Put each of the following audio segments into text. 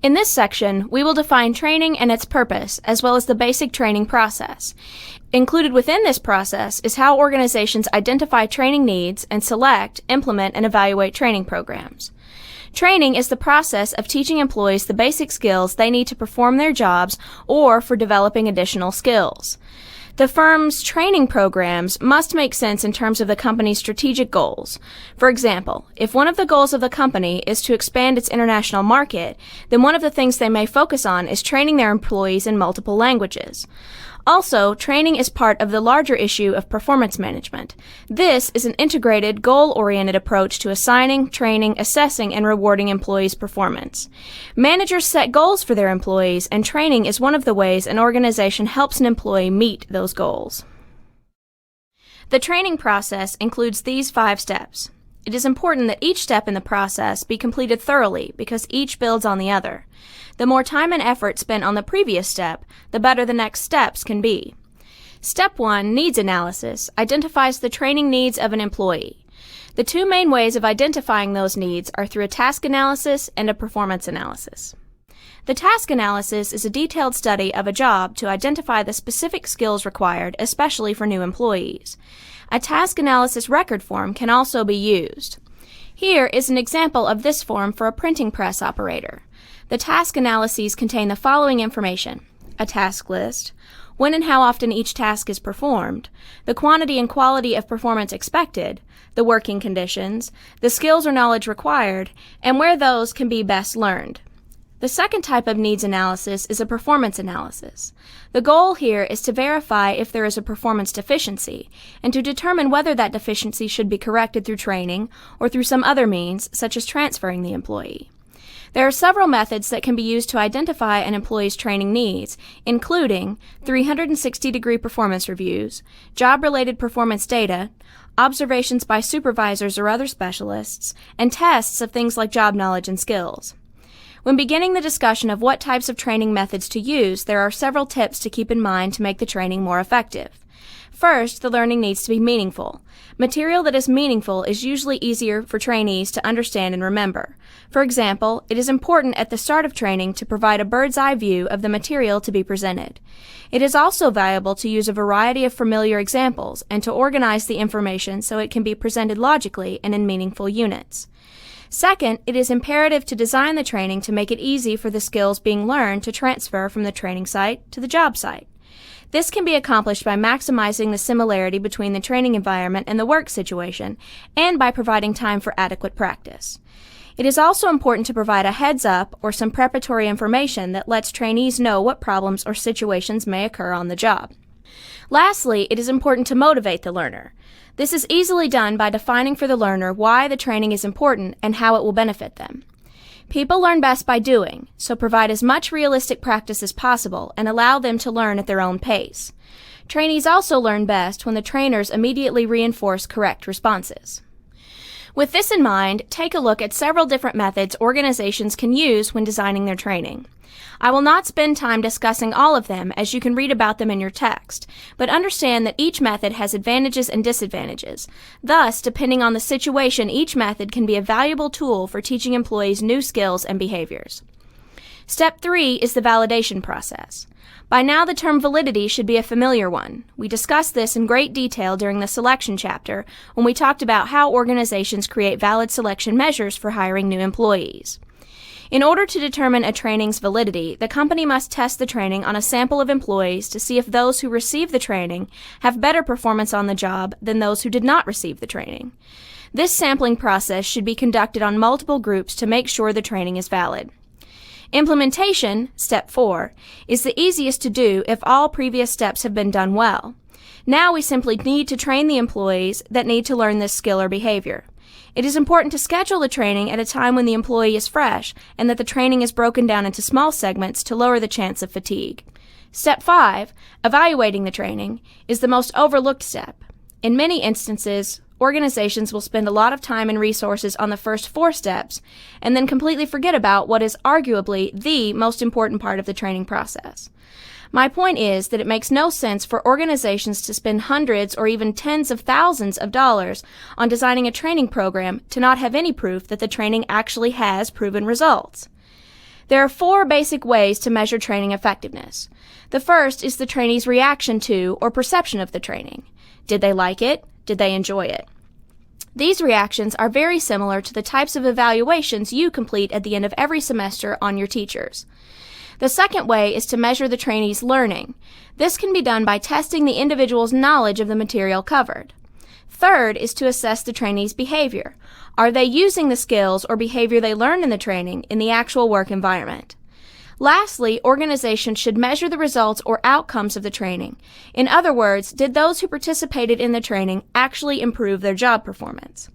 In this section, we will define training and its purpose, as well as the basic training process. Included within this process is how organizations identify training needs and select, implement, and evaluate training programs. Training is the process of teaching employees the basic skills they need to perform their jobs or for developing additional skills. The firm's training programs must make sense in terms of the company's strategic goals. For example, if one of the goals of the company is to expand its international market, then one of the things they may focus on is training their employees in multiple languages. Also, training is part of the larger issue of performance management. This is an integrated, goal-oriented approach to assigning, training, assessing, and rewarding employees' performance. Managers set goals for their employees, and training is one of the ways an organization helps an employee meet those goals. The training process includes these 5 steps. It is important that each step in the process be completed thoroughly because each builds on the other. The more time and effort spent on the previous step, the better the next steps can be. Step 1, Needs Analysis, identifies the training needs of an employee. The 2 main ways of identifying those needs are through a task analysis and a performance analysis. The task analysis is a detailed study of a job to identify the specific skills required, especially for new employees. A task analysis record form can also be used. Here is an example of this form for a printing press operator. The task analyses contain the following information: a task list, when and how often each task is performed, the quantity and quality of performance expected, the working conditions, the skills or knowledge required, and where those can be best learned. The second type of needs analysis is a performance analysis. The goal here is to verify if there is a performance deficiency and to determine whether that deficiency should be corrected through training or through some other means, such as transferring the employee. There are several methods that can be used to identify an employee's training needs, including 360-degree performance reviews, job-related performance data, observations by supervisors or other specialists, and tests of things like job knowledge and skills. When beginning the discussion of what types of training methods to use, there are several tips to keep in mind to make the training more effective. First, the learning needs to be meaningful. Material that is meaningful is usually easier for trainees to understand and remember. For example, it is important at the start of training to provide a bird's-eye view of the material to be presented. It is also valuable to use a variety of familiar examples and to organize the information so it can be presented logically and in meaningful units. Second, it is imperative to design the training to make it easy for the skills being learned to transfer from the training site to the job site. This can be accomplished by maximizing the similarity between the training environment and the work situation, and by providing time for adequate practice. It is also important to provide a heads-up or some preparatory information that lets trainees know what problems or situations may occur on the job. Lastly, it is important to motivate the learner. This is easily done by defining for the learner why the training is important and how it will benefit them. People learn best by doing, so provide as much realistic practice as possible and allow them to learn at their own pace. Trainees also learn best when the trainers immediately reinforce correct responses. With this in mind, take a look at several different methods organizations can use when designing their training. I will not spend time discussing all of them as you can read about them in your text, but understand that each method has advantages and disadvantages. Thus, depending on the situation, each method can be a valuable tool for teaching employees new skills and behaviors. Step 3 is the validation process. By now, the term validity should be a familiar one. We discussed this in great detail during the selection chapter when we talked about how organizations create valid selection measures for hiring new employees. In order to determine a training's validity, the company must test the training on a sample of employees to see if those who receive the training have better performance on the job than those who did not receive the training. This sampling process should be conducted on multiple groups to make sure the training is valid. Implementation, step 4, is the easiest to do if all previous steps have been done well. Now we simply need to train the employees that need to learn this skill or behavior. It is important to schedule the training at a time when the employee is fresh and that the training is broken down into small segments to lower the chance of fatigue. Step 5, evaluating the training, is the most overlooked step. In many instances, organizations will spend a lot of time and resources on the first 4 steps and then completely forget about what is arguably the most important part of the training process. My point is that it makes no sense for organizations to spend hundreds or even tens of thousands of dollars on designing a training program to not have any proof that the training actually has proven results. There are 4 basic ways to measure training effectiveness. The first is the trainee's reaction to or perception of the training. Did they like it? Did they enjoy it? These reactions are very similar to the types of evaluations you complete at the end of every semester on your teachers. The second way is to measure the trainee's learning. This can be done by testing the individual's knowledge of the material covered. Third is to assess the trainee's behavior. Are they using the skills or behavior they learned in the training in the actual work environment? Lastly, organizations should measure the results or outcomes of the training. In other words, did those who participated in the training actually improve their job performance?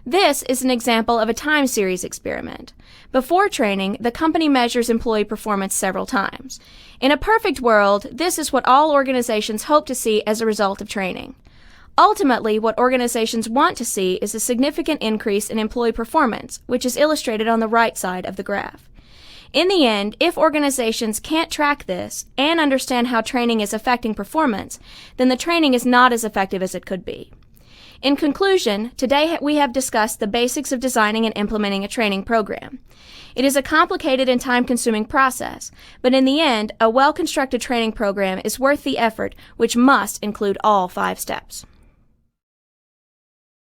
This is an example of a time series experiment. Before training, the company measures employee performance several times. In a perfect world, this is what all organizations hope to see as a result of training. Ultimately, what organizations want to see is a significant increase in employee performance, which is illustrated on the right side of the graph. In the end, if organizations can't track this and understand how training is affecting performance, then the training is not as effective as it could be. In conclusion, today we have discussed the basics of designing and implementing a training program. It is a complicated and time-consuming process, but in the end, a well-constructed training program is worth the effort, which must include all 5 steps.